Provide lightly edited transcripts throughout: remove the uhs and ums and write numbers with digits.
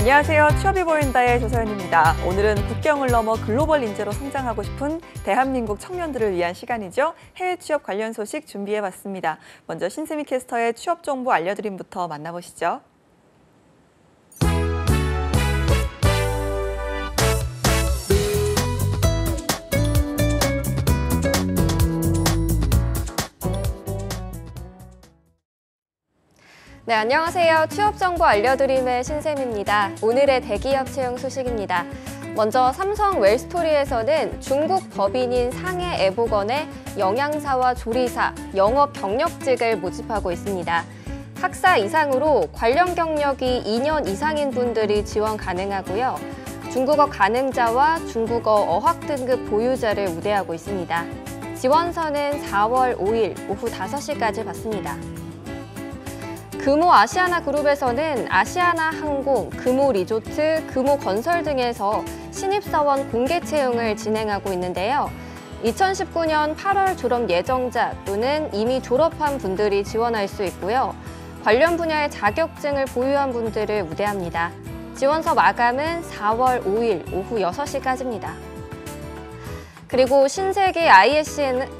안녕하세요. 취업이 보인다의 조서연입니다. 오늘은 국경을 넘어 글로벌 인재로 성장하고 싶은 대한민국 청년들을 위한 시간이죠. 해외 취업 관련 소식 준비해봤습니다. 먼저 신세미 캐스터의 취업 정보 알려드림부터 만나보시죠. 네, 안녕하세요. 취업 정보 알려드림의 신샘입니다. 오늘의 대기업 채용 소식입니다. 먼저 삼성 웰스토리에서는 중국 법인인 상해 애보건의 영양사와 조리사, 영업 경력직을 모집하고 있습니다. 학사 이상으로 관련 경력이 2년 이상인 분들이 지원 가능하고요. 중국어 가능자와 중국어 어학 등급 보유자를 우대하고 있습니다. 지원서는 4월 5일 오후 5시까지 받습니다. 금호 아시아나 그룹에서는 아시아나 항공, 금호 리조트, 금호 건설 등에서 신입사원 공개 채용을 진행하고 있는데요. 2019년 8월 졸업 예정자 또는 이미 졸업한 분들이 지원할 수 있고요. 관련 분야의 자격증을 보유한 분들을 우대합니다. 지원서 마감은 4월 5일 오후 6시까지입니다. 그리고 신세계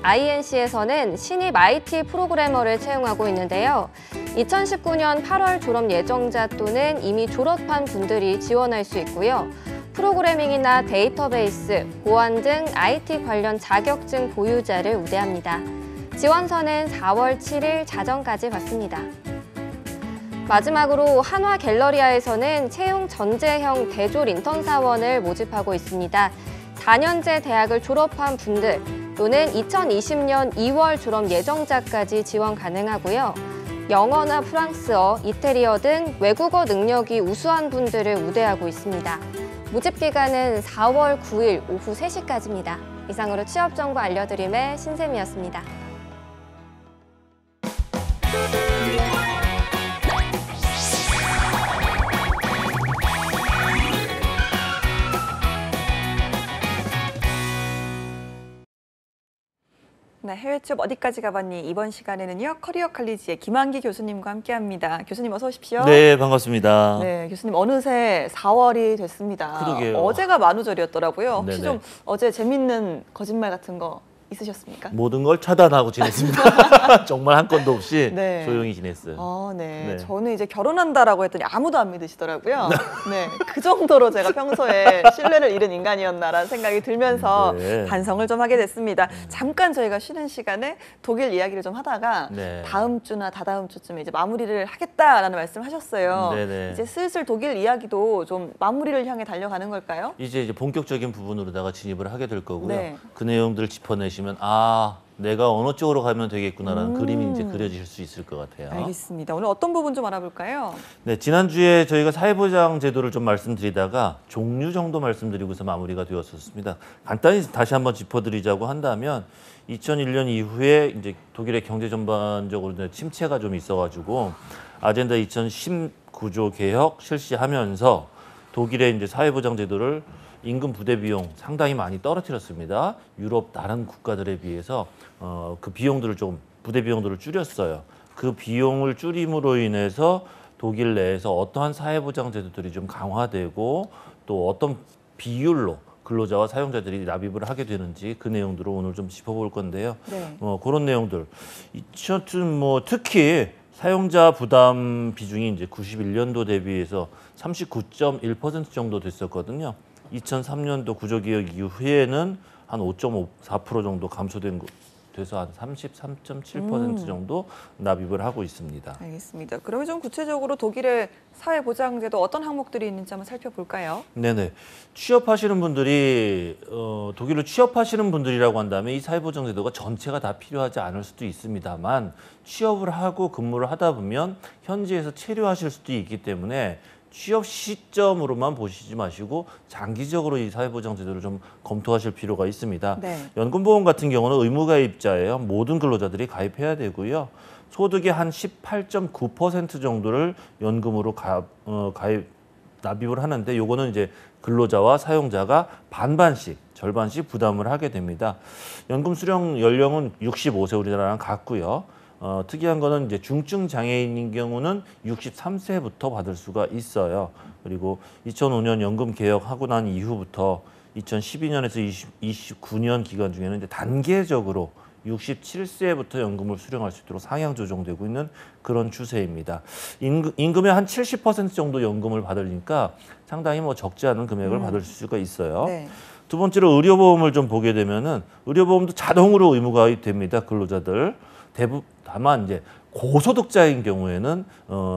INC에서는 신입 IT 프로그래머를 채용하고 있는데요. 2019년 8월 졸업 예정자 또는 이미 졸업한 분들이 지원할 수 있고요. 프로그래밍이나 데이터베이스, 보안 등 IT 관련 자격증 보유자를 우대합니다. 지원서는 4월 7일 자정까지 받습니다. 마지막으로 한화 갤러리아에서는 채용 전제형 대졸 인턴 사원을 모집하고 있습니다. 4년제 대학을 졸업한 분들 또는 2020년 2월 졸업 예정자까지 지원 가능하고요. 영어나 프랑스어, 이태리어 등 외국어 능력이 우수한 분들을 우대하고 있습니다. 모집 기간은 4월 9일 오후 3시까지입니다. 이상으로 취업 정보 알려드림의 신샘이었습니다. 네, 해외 취업 어디까지 가봤니? 이번 시간에는요, 커리어 칼리지의 김한기 교수님과 함께합니다. 교수님 어서 오십시오. 네, 반갑습니다. 네, 교수님 어느새 4월이 됐습니다. 그러게요. 어제가 만우절이었더라고요. 혹시 네네. 좀 어제 재밌는 거짓말 같은 거 있으셨습니까? 모든 걸 차단하고 지냈습니다. 정말 한 건도 없이 네. 조용히 지냈어요. 네. 네. 저는 이제 결혼한다라고 했더니 아무도 안 믿으시더라고요. 네, 그 정도로 제가 평소에 신뢰를 잃은 인간이었나라는 생각이 들면서 네. 반성을 좀 하게 됐습니다. 잠깐 저희가 쉬는 시간에 독일 이야기를 좀 하다가 네. 다음 주나 다다음 주쯤에 이제 마무리를 하겠다라는 말씀하셨어요. 네네. 이제 슬슬 독일 이야기도 좀 마무리를 향해 달려가는 걸까요? 이제 본격적인 부분으로다가 진입을 하게 될 거고요. 네. 그 내용들을 짚어내시면 내가 어느 쪽으로 가면 되겠구나라는 그림이 이제 그려지실 수 있을 것 같아요. 알겠습니다. 오늘 어떤 부분 좀 알아볼까요? 네, 지난주에 저희가 사회보장 제도를 좀 말씀드리다가 종류 정도 말씀드리고서 마무리가 되었었습니다. 간단히 다시 한번 짚어드리자고 한다면 2001년 이후에 이제 독일의 경제 전반적으로 침체가 좀 있어가지고 아젠다 2019조 개혁 실시하면서 독일의 이제 사회보장 제도를 임금 부대 비용 상당히 많이 떨어뜨렸습니다. 유럽 다른 국가들에 비해서 그 비용들을 좀 부대 비용들을 줄였어요. 그 비용을 줄임으로 인해서 독일 내에서 어떠한 사회보장 제도들이 좀 강화되고 또 어떤 비율로 근로자와 사용자들이 납입을 하게 되는지 그 내용들을 오늘 좀 짚어볼 건데요. 네. 그런 내용들. 특히 사용자 부담 비중이 이제 91년도 대비해서 39.1% 정도 됐었거든요. 2003년도 구조개혁 이후에는 한 5.4% 정도 감소된 돼서 한 33.7% 정도 납입을 하고 있습니다. 알겠습니다. 그러면 좀 구체적으로 독일의 사회보장제도 어떤 항목들이 있는지 한번 살펴볼까요? 네네. 취업하시는 분들이 독일로 취업하시는 분들이라고 한다면 이 사회보장제도가 전체가 다 필요하지 않을 수도 있습니다만 취업을 하고 근무를 하다 보면 현지에서 체류하실 수도 있기 때문에 취업 시점으로만 보시지 마시고 장기적으로 이 사회보장제도를 좀 검토하실 필요가 있습니다. 네. 연금보험 같은 경우는 의무가입자예요. 모든 근로자들이 가입해야 되고요. 소득의 한 18.9% 정도를 연금으로 납입을 하는데 요거는 이제 근로자와 사용자가 반반씩 절반씩 부담을 하게 됩니다. 연금 수령 연령은 65세 우리나라랑 같고요. 특이한 거는 이제 중증 장애인인 경우는 63세부터 받을 수가 있어요. 그리고 2005년 연금 개혁하고 난 이후부터 2012년에서 29년 기간 중에는 이제 단계적으로 67세부터 연금을 수령할 수 있도록 상향 조정되고 있는 그런 추세입니다. 임금의 한 70% 정도 연금을 받으니까 상당히 뭐 적지 않은 금액을 받을 수가 있어요. 네. 두 번째로 의료보험을 좀 보게 되면은 의료보험도 자동으로 의무가입 됩니다. 근로자들. 다만 이제 고소득자인 경우에는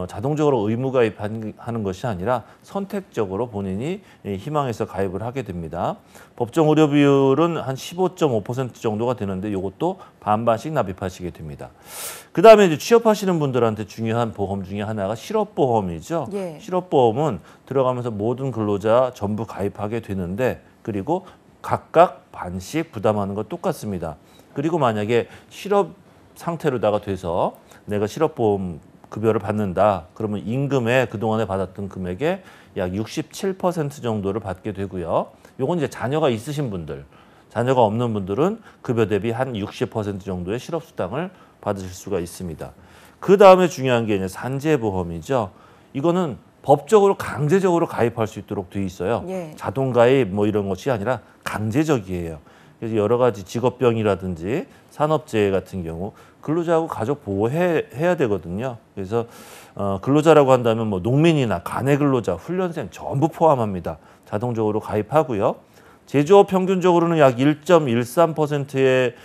자동적으로 의무가입하는 것이 아니라 선택적으로 본인이 희망해서 가입을 하게 됩니다. 법정 의료 비율은 한 15.5% 정도가 되는데 이것도 반반씩 납입하시게 됩니다. 그 다음에 이제 취업하시는 분들한테 중요한 보험 중에 하나가 실업보험이죠. 예. 실업보험은 들어가면서 모든 근로자 전부 가입하게 되는데 그리고 각각 반씩 부담하는 것 똑같습니다. 그리고 만약에 실업 상태로다가 돼서 내가 실업보험 급여를 받는다. 그러면 임금에 그동안에 받았던 금액의 약 67% 정도를 받게 되고요. 요건 이제 자녀가 있으신 분들, 자녀가 없는 분들은 급여 대비 한 60% 정도의 실업수당을 받으실 수가 있습니다. 그 다음에 중요한 게 이제 산재보험이죠. 이거는 법적으로 강제적으로 가입할 수 있도록 돼 있어요. 예. 자동 가입 뭐 이런 것이 아니라 강제적이에요. 그래서 여러 가지 직업병이라든지 산업재해 같은 경우 근로자하고 가족 보호해야 되거든요. 그래서 근로자라고 한다면 뭐 농민이나 간해 근로자, 훈련생 전부 포함합니다. 자동적으로 가입하고요. 제조업 평균적으로는 약 1.13%의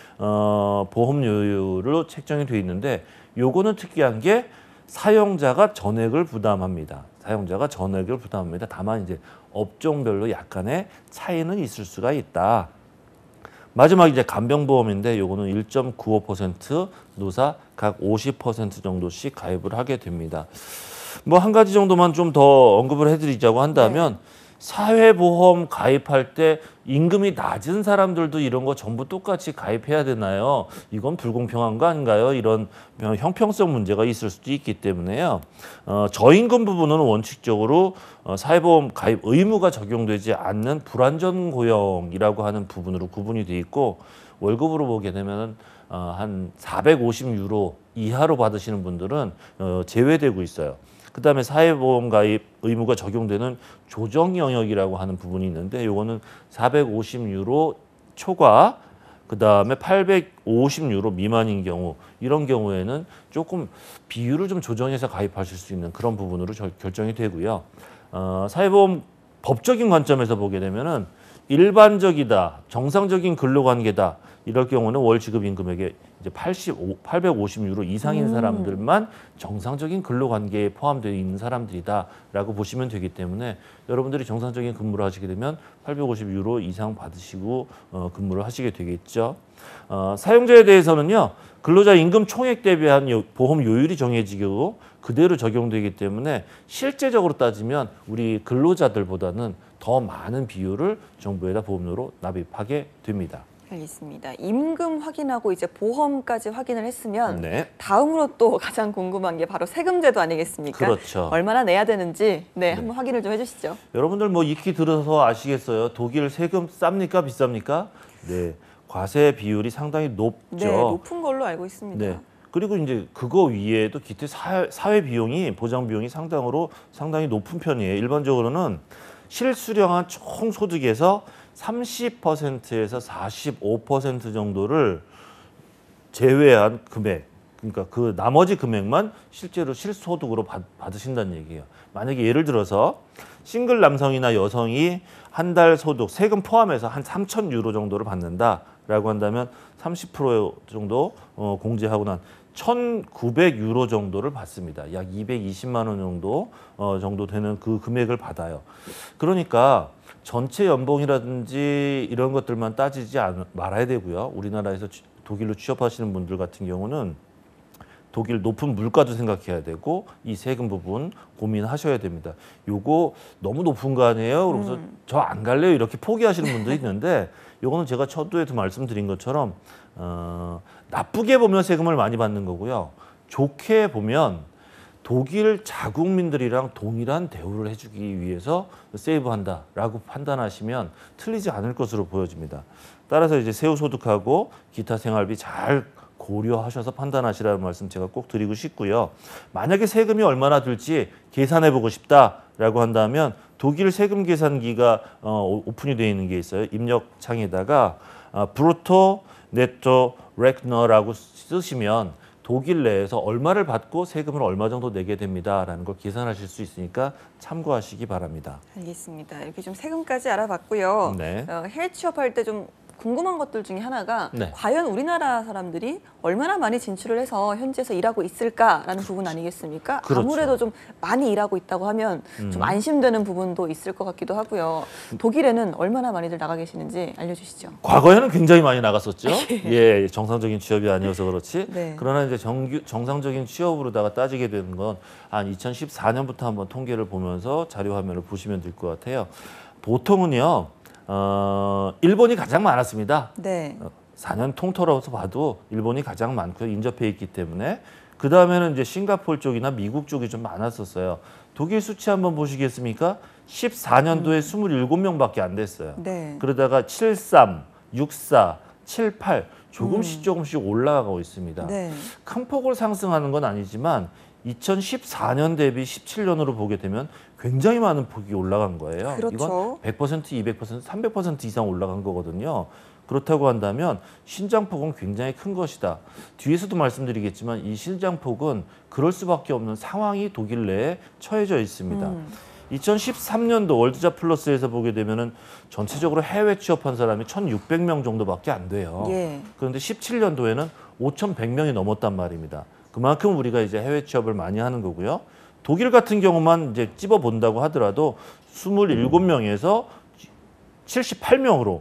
보험료율로 책정이 되어 있는데 요거는 특이한 게 사용자가 전액을 부담합니다. 사용자가 전액을 부담합니다. 다만 이제 업종별로 약간의 차이는 있을 수가 있다. 마지막 이제 간병보험인데 요거는 1.95% 노사 각 50% 정도씩 가입을 하게 됩니다. 뭐 한 가지 정도만 좀 더 언급을 해드리자고 한다면 사회보험 가입할 때 임금이 낮은 사람들도 이런 거 전부 똑같이 가입해야 되나요? 이건 불공평한 거 아닌가요? 이런 형평성 문제가 있을 수도 있기 때문에요. 저임금 부분은 원칙적으로 사회보험 가입 의무가 적용되지 않는 불안전 고용이라고 하는 부분으로 구분이 돼 있고 월급으로 보게 되면 한 450유로 이하로 받으시는 분들은 제외되고 있어요. 그다음에 사회보험 가입 의무가 적용되는 조정 영역이라고 하는 부분이 있는데 요거는 450유로 초과 그다음에 850유로 미만인 경우 이런 경우에는 조금 비율을 좀 조정해서 가입하실 수 있는 그런 부분으로 결정이 되고요. 사회보험 법적인 관점에서 보게 되면은 일반적이다, 정상적인 근로관계다 이럴 경우는 월 지급 임금액의 이제 850유로 이상인 사람들만 정상적인 근로관계에 포함되어 있는 사람들이다라고 보시면 되기 때문에 여러분들이 정상적인 근무를 하시게 되면 850유로 이상 받으시고 근무를 하시게 되겠죠. 사용자에 대해서는요. 근로자 임금 총액 대비한 보험 요율이 정해지고 그대로 적용되기 때문에 실제적으로 따지면 우리 근로자들보다는 더 많은 비율을 정부에다 보험료로 납입하게 됩니다. 알겠습니다. 임금 확인하고 이제 보험까지 확인을 했으면 네. 다음으로 또 가장 궁금한 게 바로 세금제도 아니겠습니까? 그렇죠. 얼마나 내야 되는지 한번 확인을 좀 해주시죠. 여러분들 뭐 익히 들어서 아시겠어요? 독일 세금 쌉니까 비쌉니까? 네, 과세 비율이 상당히 높죠. 네, 높은 걸로 알고 있습니다. 네. 그리고 이제 그거 위에도 기타 사회 비용이 보장 비용이 상당히 높은 편이에요. 일반적으로는 실수령한 총 소득에서 30%에서 45% 정도를 제외한 금액, 그러니까 그 나머지 금액만 실제로 실소득으로 받으신다는 얘기예요. 만약에 예를 들어서 싱글 남성이나 여성이 한 달 소득 세금 포함해서 한 3,000유로 정도를 받는다라고 한다면 30% 정도 공제하고 난 1,900유로 정도를 받습니다. 약 220만 원 정도 되는 그 금액을 받아요. 그러니까 전체 연봉이라든지 이런 것들만 따지지 말아야 되고요. 우리나라에서 독일로 취업하시는 분들 같은 경우는 독일 높은 물가도 생각해야 되고 이 세금 부분 고민하셔야 됩니다. 요거 너무 높은 거 아니에요? 그래서 저 안 갈래요 이렇게 포기하시는 분도 있는데 요거는 제가 첫도에도 말씀드린 것처럼 나쁘게 보면 세금을 많이 받는 거고요. 좋게 보면 독일 자국민들이랑 동일한 대우를 해주기 위해서 세이브한다라고 판단하시면 틀리지 않을 것으로 보여집니다. 따라서 이제 세후 소득하고 기타 생활비 잘 고려하셔서 판단하시라는 말씀 제가 꼭 드리고 싶고요. 만약에 세금이 얼마나 들지 계산해 보고 싶다라고 한다면 독일 세금 계산기가 오픈이 되어 있는 게 있어요. 입력창에다가 브루토 네토 레크너라고 쓰시면 독일 내에서 얼마를 받고 세금을 얼마 정도 내게 됩니다라는 걸 계산하실 수 있으니까 참고하시기 바랍니다. 알겠습니다. 이렇게 좀 세금까지 알아봤고요. 네. 해외 취업할 때 좀 궁금한 것들 중에 하나가 네. 과연 우리나라 사람들이 얼마나 많이 진출을 해서 현지에서 일하고 있을까라는 부분 아니겠습니까? 그렇죠. 아무래도 좀 많이 일하고 있다고 하면 좀 안심되는 부분도 있을 것 같기도 하고요. 독일에는 얼마나 많이들 나가 계시는지 알려주시죠. 과거에는 굉장히 많이 나갔었죠. 예, 정상적인 취업이 아니어서 그렇지. 네. 그러나 이제 정상적인 취업으로다가 따지게 되는 건 한 2014년부터 한번 통계를 보면서 자료 화면을 보시면 될 것 같아요. 보통은요, 일본이 가장 많았습니다. 네. 4년 통틀어서 봐도 일본이 가장 많고요. 인접해 있기 때문에. 그 다음에는 이제 싱가포르 쪽이나 미국 쪽이 좀 많았었어요. 독일 수치 한번 보시겠습니까? 14년도에 27명밖에 안 됐어요. 네. 그러다가 73, 64, 78 조금씩 올라가고 있습니다. 네. 큰 폭으로 상승하는 건 아니지만 2014년 대비 17년으로 보게 되면 굉장히 많은 폭이 올라간 거예요. 그렇죠. 이건 100%, 200%, 300% 이상 올라간 거거든요. 그렇다고 한다면 신장폭은 굉장히 큰 것이다. 뒤에서도 말씀드리겠지만 이 신장폭은 그럴 수밖에 없는 상황이 독일 내에 처해져 있습니다. 2013년도 월드잡 플러스에서 보게 되면은 전체적으로 해외 취업한 사람이 1,600명 정도밖에 안 돼요. 예. 그런데 17년도에는 5,100명이 넘었단 말입니다. 그만큼 우리가 이제 해외 취업을 많이 하는 거고요. 독일 같은 경우만 이제 찝어 본다고 하더라도 27명에서 78명으로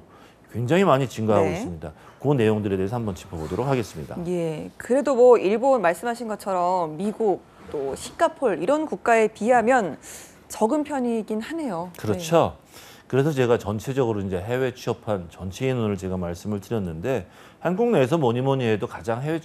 굉장히 많이 증가하고 네. 있습니다. 그 내용들에 대해서 한번 짚어보도록 하겠습니다. 예. 그래도 뭐 일본 말씀하신 것처럼 미국 또 싱가포르 이런 국가에 비하면 적은 편이긴 하네요. 그렇죠. 그래서 제가 전체적으로 이제 해외 취업한 전체 인원을 제가 말씀을 드렸는데 한국 내에서 뭐니 해도 가장 해외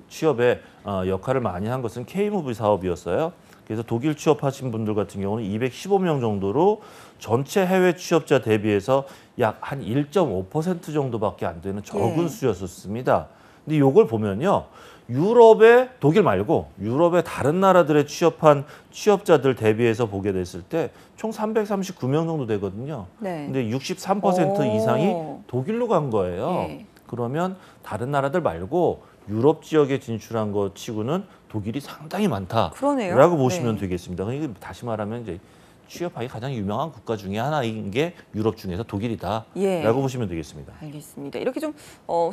취업에 역할을 많이 한 것은 K무비 사업이었어요. 그래서 독일 취업하신 분들 같은 경우는 215명 정도로 전체 해외 취업자 대비해서 약 한 1.5% 정도밖에 안 되는 적은 예. 수였었습니다. 근데 이걸 보면요. 유럽의 독일 말고 유럽의 다른 나라들의 취업한 취업자들 대비해서 보게 됐을 때 총 339명 정도 되거든요. 네. 근데 63% 오. 이상이 독일로 간 거예요. 예. 그러면 다른 나라들 말고 유럽 지역에 진출한 것 치고는 독일이 상당히 많다라고 그러네요. 보시면 네. 되겠습니다. 그러니까 다시 말하면 이제 취업하기 가장 유명한 국가 중에 하나인 게 유럽 중에서 독일이다라고 예. 보시면 되겠습니다. 알겠습니다. 이렇게 좀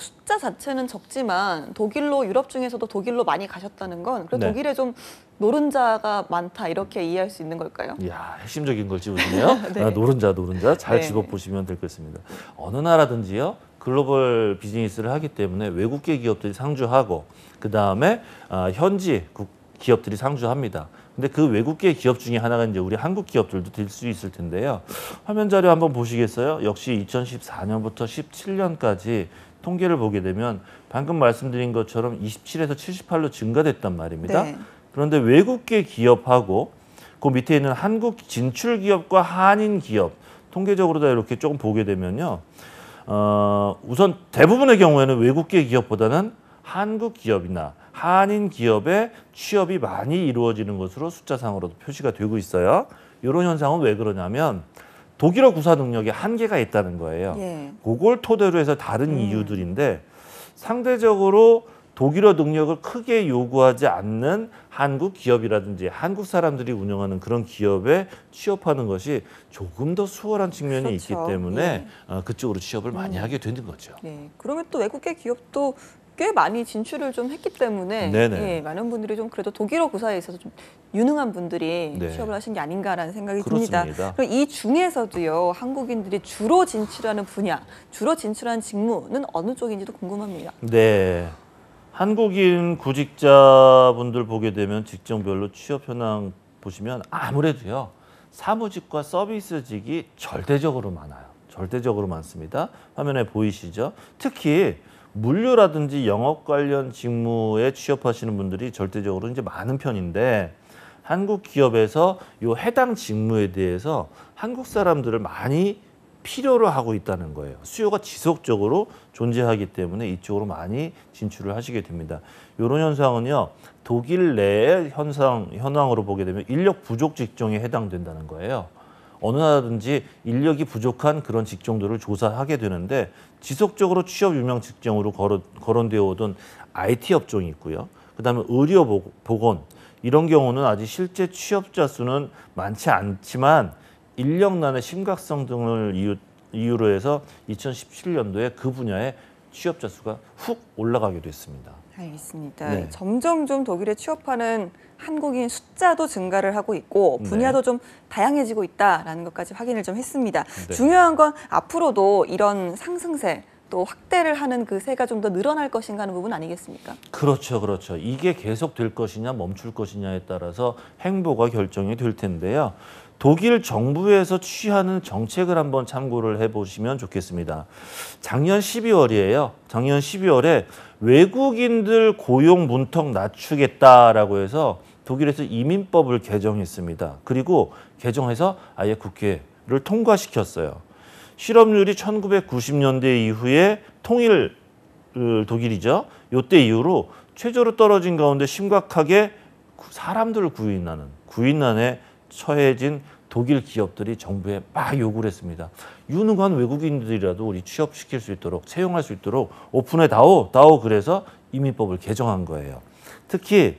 숫자 자체는 적지만 독일로 유럽 중에서도 독일로 많이 가셨다는 건 그래도 네. 독일에 좀 노른자가 많다 이렇게 이해할 수 있는 걸까요? 이야, 핵심적인 걸 짚으시네요. 네. 노른자 잘 네. 짚어보시면 될 것 같습니다. 어느 나라든지요. 글로벌 비즈니스를 하기 때문에 외국계 기업들이 상주하고 그다음에 현지 기업들이 상주합니다. 근데 그 외국계 기업 중에 하나가 이제 우리 한국 기업들도 될 수 있을 텐데요. 화면 자료 한번 보시겠어요? 역시 2014년부터 17년까지 통계를 보게 되면 방금 말씀드린 것처럼 27에서 78로 증가됐단 말입니다. 네. 그런데 외국계 기업하고 그 밑에 있는 한국 진출 기업과 한인 기업 통계적으로 다 이렇게 조금 보게 되면요. 우선 대부분의 경우에는 외국계 기업보다는 한국 기업이나 한인 기업의 취업이 많이 이루어지는 것으로 숫자상으로도 표시가 되고 있어요. 이런 현상은 왜 그러냐면 독일어 구사 능력에 한계가 있다는 거예요. 예. 그걸 토대로 해서 다른 이유들인데 상대적으로 독일어 능력을 크게 요구하지 않는 한국 기업이라든지 한국 사람들이 운영하는 그런 기업에 취업하는 것이 조금 더 수월한 측면이 그렇죠. 있기 때문에 그쪽으로 취업을 많이 하게 되는 거죠. 네. 그러면 또 외국계 기업도 꽤 많이 진출을 좀 했기 때문에 네네. 예, 많은 분들이 좀 그래도 독일어 구사에 있어서 좀 유능한 분들이 네. 취업을 하신 게 아닌가라는 생각이 그렇습니다. 듭니다. 그럼 이 중에서도요 한국인들이 주로 진출하는 분야, 주로 진출하는 직무는 어느 쪽인지도 궁금합니다. 네. 한국인 구직자분들 보게 되면 직종별로 취업 현황 보시면 아무래도요 사무직과 서비스직이 절대적으로 많아요. 절대적으로 많습니다. 화면에 보이시죠? 특히 물류라든지 영업 관련 직무에 취업하시는 분들이 절대적으로 이제 많은 편인데 한국 기업에서 요 해당 직무에 대해서 한국 사람들을 많이 필요로 하고 있다는 거예요. 수요가 지속적으로 존재하기 때문에 이쪽으로 많이 진출을 하시게 됩니다. 이런 현상은요, 독일 내의 현황으로 보게 되면 인력 부족 직종에 해당된다는 거예요. 어느 나라든지 인력이 부족한 그런 직종들을 조사하게 되는데 지속적으로 취업 유명 직종으로 거론되어 오던 IT 업종이 있고요. 그다음에 의료 보건 이런 경우는 아직 실제 취업자 수는 많지 않지만 인력난의 심각성 등을 이유로 해서 2017년도에 그 분야의 취업자 수가 훅 올라가게 됐습니다. 알겠습니다. 네. 점점 좀 독일에 취업하는 한국인 숫자도 증가를 하고 있고 분야도 좀 다양해지고 있다라는 것까지 확인을 좀 했습니다. 네. 중요한 건 앞으로도 이런 상승세 또 확대를 하는 그 세가 좀 더 늘어날 것인가 하는 부분 아니겠습니까? 그렇죠, 그렇죠. 이게 계속 될 것이냐 멈출 것이냐에 따라서 행보가 결정이 될 텐데요. 독일 정부에서 취하는 정책을 한번 참고를 해보시면 좋겠습니다. 작년 12월이에요. 작년 12월에 외국인들 고용 문턱 낮추겠다라고 해서 독일에서 이민법을 개정했습니다. 그리고 개정해서 아예 국회를 통과시켰어요. 실업률이 1990년대 이후에 통일 독일이죠. 이때 이후로 최저로 떨어진 가운데 심각하게 사람들을 구인난에 처해진 독일 기업들이 정부에 막 요구를 했습니다. 유능한 외국인들이라도 우리 취업시킬 수 있도록 채용할 수 있도록 오픈해 다오 그래서 이민법을 개정한 거예요. 특히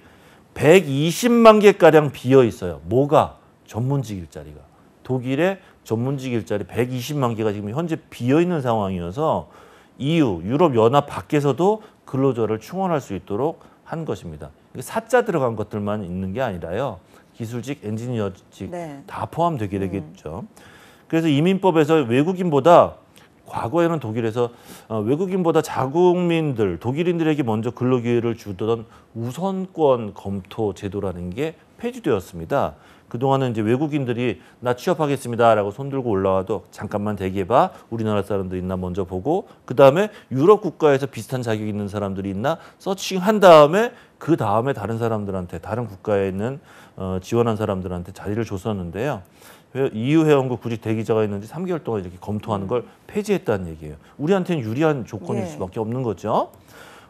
120만 개가량 비어 있어요. 뭐가? 전문직 일자리가. 독일의 전문직 일자리 120만 개가 지금 현재 비어 있는 상황이어서 EU, 유럽연합 밖에서도 근로자를 충원할 수 있도록 한 것입니다. 이게 사자 들어간 것들만 있는 게 아니라요. 기술직, 엔지니어직 다 포함되게 되겠죠. 그래서 이민법에서 외국인보다 과거에는 독일에서 외국인보다 자국민들, 독일인들에게 먼저 근로기회를 주던 우선권 검토 제도라는 게 폐지되었습니다. 그동안은 이제 외국인들이 나 취업하겠습니다라고 손 들고 올라와도 잠깐만 대기해봐. 우리나라 사람들 있나 먼저 보고 그다음에 유럽 국가에서 비슷한 자격이 있는 사람들이 있나 서칭한 다음에 그 다음에 다른 사람들한테 다른 국가에 있는 지원한 사람들한테 자리를 줬었는데요. EU 회원국 구직 대기자가 있는지 3개월 동안 이렇게 검토하는 걸 폐지했다는 얘기예요. 우리한테는 유리한 조건일 수밖에 없는 거죠.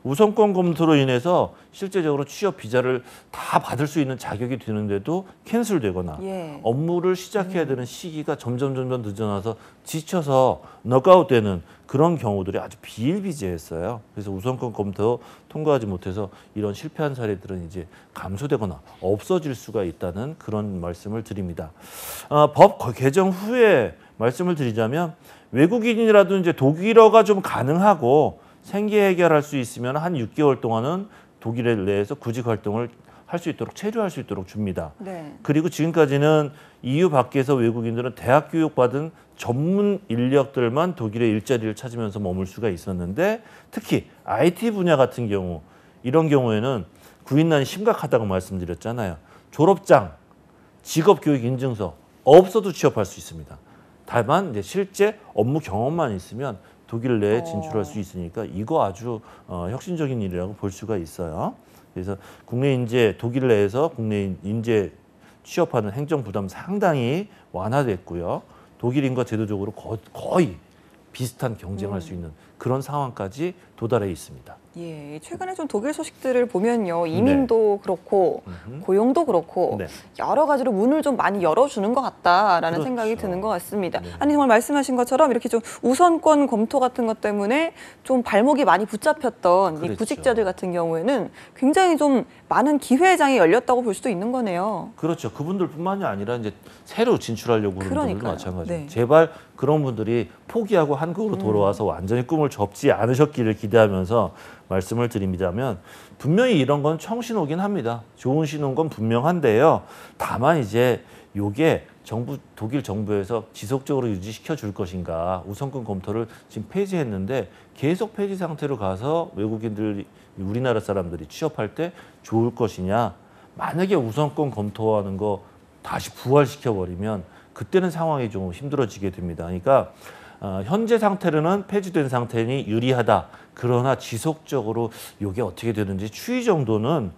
우선권 검토로 인해서 실제적으로 취업 비자를 다 받을 수 있는 자격이 되는데도 캔슬되거나 업무를 시작해야 되는 시기가 점점 늦어나서 지쳐서 넉아웃되는 그런 경우들이 아주 비일비재했어요. 그래서 우선권 검토 통과하지 못해서 이런 실패한 사례들은 이제 감소되거나 없어질 수가 있다는 그런 말씀을 드립니다. 법 개정 후에 말씀을 드리자면 외국인이라도 이제 독일어가 좀 가능하고 생계 해결할 수 있으면 한 6개월 동안은 독일 내에서 구직 활동을 할 수 있도록 체류할 수 있도록 줍니다. 그리고 지금까지는 EU 밖에서 외국인들은 대학 교육 받은 전문 인력들만 독일의 일자리를 찾으면서 머물 수가 있었는데 특히 IT 분야 같은 경우 이런 경우에는 구인난이 심각하다고 말씀드렸잖아요. 졸업장, 직업교육 인증서 없어도 취업할 수 있습니다. 다만 이제 실제 업무 경험만 있으면 독일 내에 진출할 수 있으니까 이거 아주 혁신적인 일이라고 볼 수가 있어요. 그래서 국내 인재 독일 내에서 국내 인재 취업하는 행정 부담 상당히 완화됐고요. 독일인과 제도적으로 거의 비슷한 경쟁할 수 있는 그런 상황까지 도달해 있습니다. 예, 최근에 좀 독일 소식들을 보면요. 이민도 그렇고 고용도 그렇고 여러 가지로 문을 좀 많이 열어주는 것 같다라는 생각이 드는 것 같습니다. 아니 정말 말씀하신 것처럼 이렇게 좀 우선권 검토 같은 것 때문에 좀 발목이 많이 붙잡혔던 이 구직자들 같은 경우에는 굉장히 좀 많은 기회장이 열렸다고 볼 수도 있는 거네요. 그렇죠. 그분들뿐만이 아니라 이제 새로 진출하려고 하는 분들도 마찬가지입니다. 제발 그런 분들이 포기하고 한국으로 돌아와서 완전히 꿈을 접지 않으셨기를 기대하면서 말씀을 드리자면 분명히 이런 건 청신호긴 합니다. 좋은 신호인 건 분명한데요. 다만 이제 요게 독일 정부에서 지속적으로 유지시켜 줄 것인가 우선권 검토를 지금 폐지했는데 계속 폐지 상태로 가서 외국인들 우리나라 사람들이 취업할 때 좋을 것이냐 만약에 우선권 검토하는 거 다시 부활시켜버리면 그때는 상황이 좀 힘들어지게 됩니다. 그러니까 현재 상태로는 폐지된 상태니 유리하다. 그러나 지속적으로 이게 어떻게 되는지 추이 정도는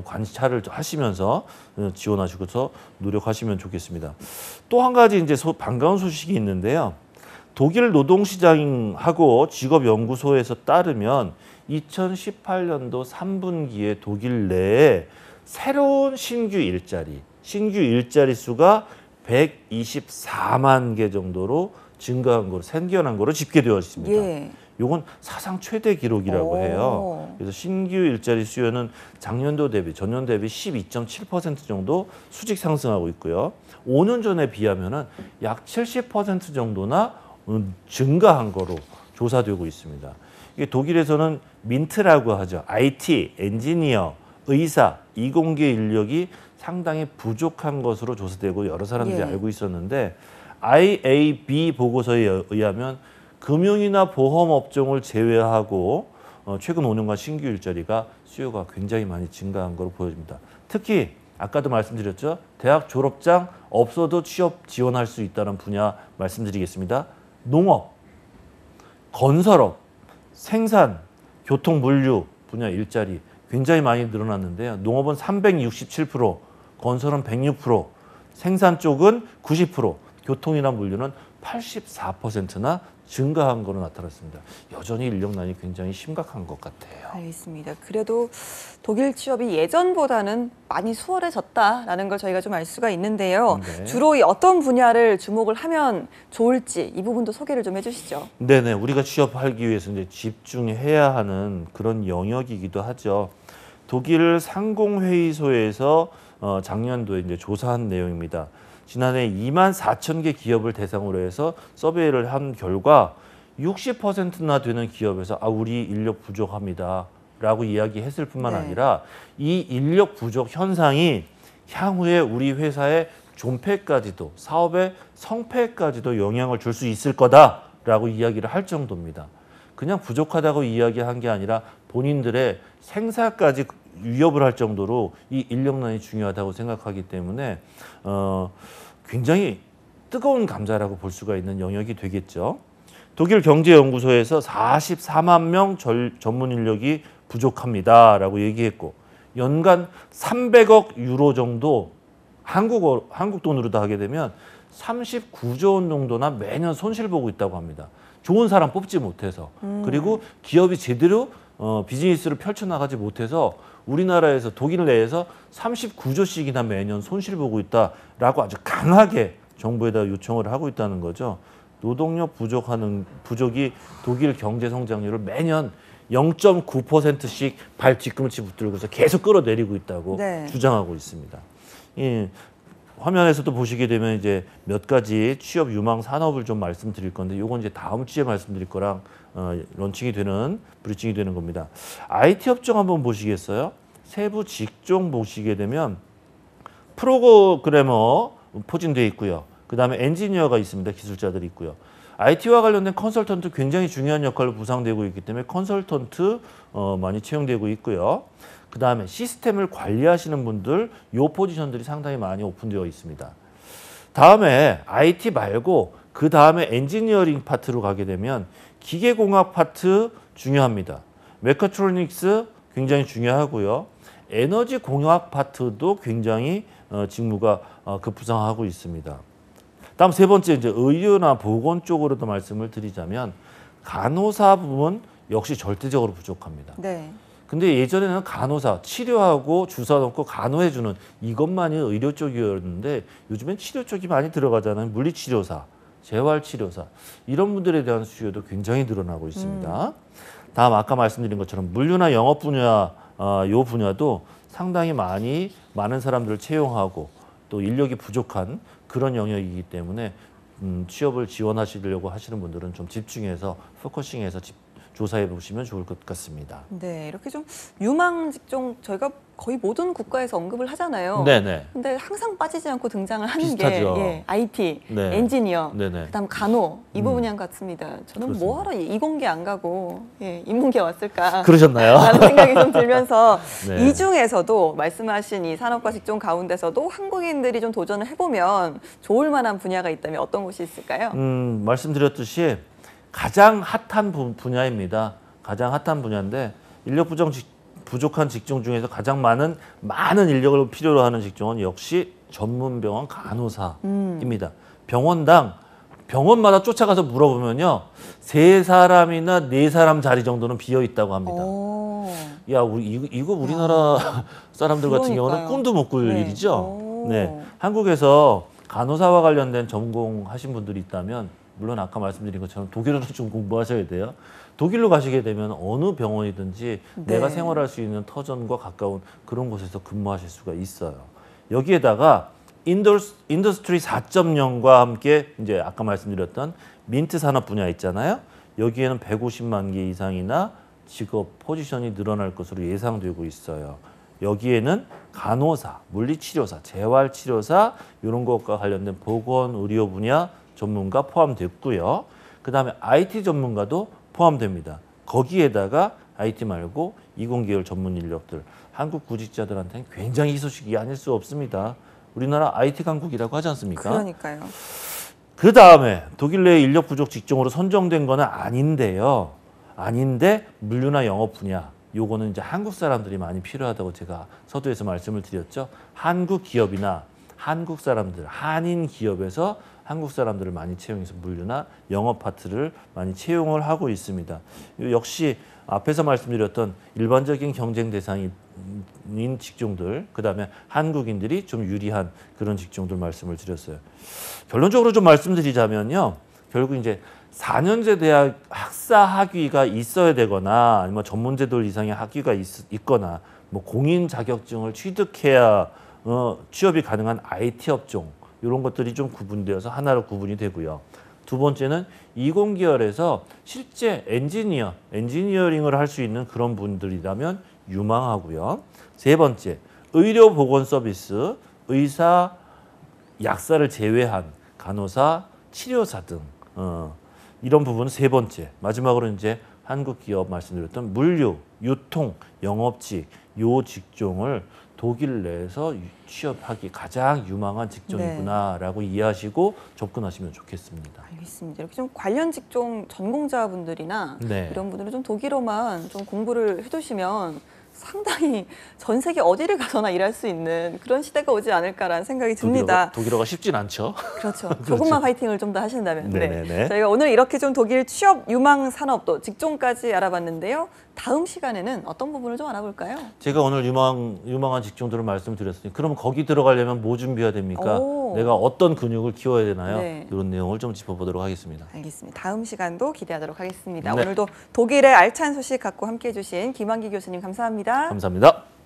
관찰을 하시면서 지원하시고서 노력하시면 좋겠습니다. 또 한 가지 이제 반가운 소식이 있는데요. 독일 노동시장하고 직업연구소에서 따르면 2018년도 3분기에 독일 내에 새로운 신규 일자리 수가 124만 개 정도로 증가한 거로 생겨난 거로 집계되어 있습니다. 예. 이건 사상 최대 기록이라고 해요. 그래서 신규 일자리 수요는 작년도 대비, 전년 대비 12.7% 정도 수직 상승하고 있고요. 5년 전에 비하면은 약 70% 정도나 증가한 거로 조사되고 있습니다. 이게 독일에서는 민트라고 하죠. IT, 엔지니어, 의사, 이공계 인력이 상당히 부족한 것으로 조사되고 여러 사람들이 예. 알고 있었는데 IAB 보고서에 의하면 금융이나 보험 업종을 제외하고 최근 5년간 신규 일자리가 수요가 굉장히 많이 증가한 것으로 보여집니다. 특히 아까도 말씀드렸죠. 대학 졸업장 없어도 취업 지원할 수 있다는 분야 말씀드리겠습니다. 농업, 건설업, 생산, 교통, 물류 분야 일자리 굉장히 많이 늘어났는데요. 농업은 367%, 건설은 106%, 생산 쪽은 90%, 교통이나 물류는 84%나 증가한 거로 나타났습니다. 여전히 인력난이 굉장히 심각한 것 같아요. 알겠습니다. 그래도 독일 취업이 예전보다는 많이 수월해졌다라는 걸 저희가 좀 알 수가 있는데요. 네. 주로 이 어떤 분야를 주목을 하면 좋을지 이 부분도 소개를 좀 해주시죠. 네네, 우리가 취업하기 위해서 이제 집중해야 하는 그런 영역이기도 하죠. 독일 상공회의소에서 작년도에 이제 조사한 내용입니다. 지난해 2만 4천 개 기업을 대상으로 해서 서베이를 한 결과 60%나 되는 기업에서 우리 인력 부족합니다라고 이야기했을 뿐만 네. 아니라 이 인력 부족 현상이 향후에 우리 회사의 존폐까지도 사업의 성패까지도 영향을 줄 수 있을 거다라고 이야기를 할 정도입니다. 그냥 부족하다고 이야기한 게 아니라 본인들의 생사까지 위협을 할 정도로 이 인력난이 중요하다고 생각하기 때문에 굉장히 뜨거운 감자라고 볼 수가 있는 영역이 되겠죠. 독일 경제연구소에서 44만 명 전문 인력이 부족합니다라고 얘기했고 연간 300억 유로 정도 한국 돈으로도 하게 되면 39조 원 정도나 매년 손실 보고 있다고 합니다. 좋은 사람 뽑지 못해서 그리고 기업이 제대로 비즈니스를 펼쳐나가지 못해서 우리나라에서 독일 내에서 39조씩이나 매년 손실 보고 있다라고 아주 강하게 정부에다 요청을 하고 있다는 거죠. 노동력 부족이 독일 경제 성장률을 매년 0.9%씩 발 뒤꿈치 붙들고서 계속 끌어내리고 있다고 네. 주장하고 있습니다. 이 화면에서도 보시게 되면 이제 몇 가지 취업 유망 산업을 좀 말씀드릴 건데 이건 이제 다음 주에 말씀드릴 거랑 런칭이 되는 브리칭이 되는 겁니다. IT 업종 한번 보시겠어요? 세부 직종 보시게 되면 프로그래머 포진되어 있고요. 그다음에 엔지니어가 있습니다. 기술자들이 있고요. IT와 관련된 컨설턴트 굉장히 중요한 역할로 부상되고 있기 때문에 컨설턴트 많이 채용되고 있고요. 그다음에 시스템을 관리하시는 분들 요 포지션들이 상당히 많이 오픈되어 있습니다. 다음에 IT 말고 그 다음에 엔지니어링 파트로 가게 되면 기계공학 파트 중요합니다. 메카트로닉스 굉장히 중요하고요. 에너지 공학 파트도 굉장히 직무가 급부상하고 있습니다. 다음 세 번째 이제 의료나 보건 쪽으로도 말씀을 드리자면 간호사 부분 역시 절대적으로 부족합니다. 네. 근데 예전에는 간호사 치료하고 주사 놓고 간호해주는 이것만이 의료 쪽이었는데 요즘엔 치료 쪽이 많이 들어가잖아요. 물리치료사, 재활치료사 이런 분들에 대한 수요도 굉장히 늘어나고 있습니다. 다음 아까 말씀드린 것처럼 물류나 영업 분야 요 분야도 상당히 많은 사람들을 채용하고 또 인력이 부족한 그런 영역이기 때문에 취업을 지원하시려고 하시는 분들은 좀 집중해서 포커싱해서 조사해 보시면 좋을 것 같습니다. 네, 이렇게 좀 유망 직종 저희가 거의 모든 국가에서 언급을 하잖아요. 네네. 근데 항상 빠지지 않고 등장을 하는 비슷하죠. 게 IT, 네. 엔지니어, 네네. 그다음 간호 이 부분인 것 같습니다. 저는 그렇습니다. 뭐하러 이공계 안 가고 인문계 왔을까? 그러셨나요? 라는 생각이 좀 들면서 네. 이 중에서도 말씀하신 이 산업과 직종 가운데서도 한국인들이 좀 도전을 해보면 좋을 만한 분야가 있다면 어떤 곳이 있을까요? 말씀드렸듯이 가장 핫한 분야입니다. 가장 핫한 분야인데 인력 부족한 직종 중에서 가장 많은 인력을 필요로 하는 직종은 역시 전문병원 간호사입니다. 병원당 병원마다 쫓아가서 물어보면요. 3사람이나 4사람 자리 정도는 비어 있다고 합니다. 오. 야, 이거 우리나라 사람들 같은 경우는 그러니까요. 꿈도 못 꿀 네. 일이죠. 오. 네. 한국에서 간호사와 관련된 전공하신 분들이 있다면 물론 아까 말씀드린 것처럼 독일어를 좀 공부하셔야 돼요. 독일로 가시게 되면 어느 병원이든지 네. 내가 생활할 수 있는 터전과 가까운 그런 곳에서 근무하실 수가 있어요. 여기에다가 인더스트리 4.0과 함께 이제 아까 말씀드렸던 민트 산업 분야 있잖아요. 여기에는 150만 개 이상이나 직업 포지션이 늘어날 것으로 예상되고 있어요. 여기에는 간호사, 물리치료사, 재활치료사 이런 것과 관련된 보건의료 분야 전문가 포함됐고요. 그다음에 IT 전문가도 포함됩니다. 거기에다가 IT 말고 이공계열 전문 인력들, 한국 구직자들한테는 굉장히 희소식이 아닐 수 없습니다. 우리나라 IT 강국이라고 하지 않습니까? 그러니까요. 그 다음에 독일 내 인력 부족 직종으로 선정된 거는 아닌데요. 아닌데 물류나 영업 분야, 요거는 이제 한국 사람들이 많이 필요하다고 제가 서두에서 말씀을 드렸죠. 한국 기업이나 한국 사람들, 한인 기업에서 한국 사람들을 많이 채용해서 물류나 영업 파트를 많이 채용을 하고 있습니다. 역시 앞에서 말씀드렸던 일반적인 경쟁 대상인 직종들, 그다음에 한국인들이 좀 유리한 그런 직종들 말씀을 드렸어요. 결론적으로 좀 말씀드리자면요. 결국 이제 4년제 대학 학사 학위가 있어야 되거나 아니면 전문제도 이상의 학위가 있거나 뭐 공인 자격증을 취득해야 취업이 가능한 IT 업종 이런 것들이 좀 구분되어서 하나로 구분이 되고요. 두 번째는 이공계열에서 실제 엔지니어링을 할 수 있는 그런 분들이라면 유망하고요. 세 번째, 의료보건 서비스, 의사, 약사를 제외한 간호사, 치료사 등 이런 부분은 세 번째. 마지막으로 이제 한국 기업 말씀드렸던 물류, 유통, 영업직 요 직종을 독일 내에서 취업하기 가장 유망한 직종이구나라고 이해하시고 접근하시면 좋겠습니다. 알겠습니다. 이렇게 좀 관련 직종 전공자분들이나 네. 이런 분들은 좀 독일어만 좀 공부를 해두시면 상당히 전 세계 어디를 가서나 일할 수 있는 그런 시대가 오지 않을까라는 생각이 듭니다. 독일어가 쉽진 않죠. 그렇죠. 조금만 파이팅을 좀 더 하신다면. 네네네. 저희가 오늘 이렇게 좀 독일 취업 유망 산업 또 직종까지 알아봤는데요. 다음 시간에는 어떤 부분을 좀 알아볼까요? 제가 오늘 유망한 직종들을 말씀드렸으니 그럼 거기 들어가려면 뭐 준비해야 됩니까? 오. 내가 어떤 근육을 키워야 되나요? 네. 이런 내용을 좀 짚어보도록 하겠습니다. 알겠습니다. 다음 시간도 기대하도록 하겠습니다. 네. 오늘도 독일의 알찬 소식 갖고 함께해 주신 김환기 교수님 감사합니다. 감사합니다.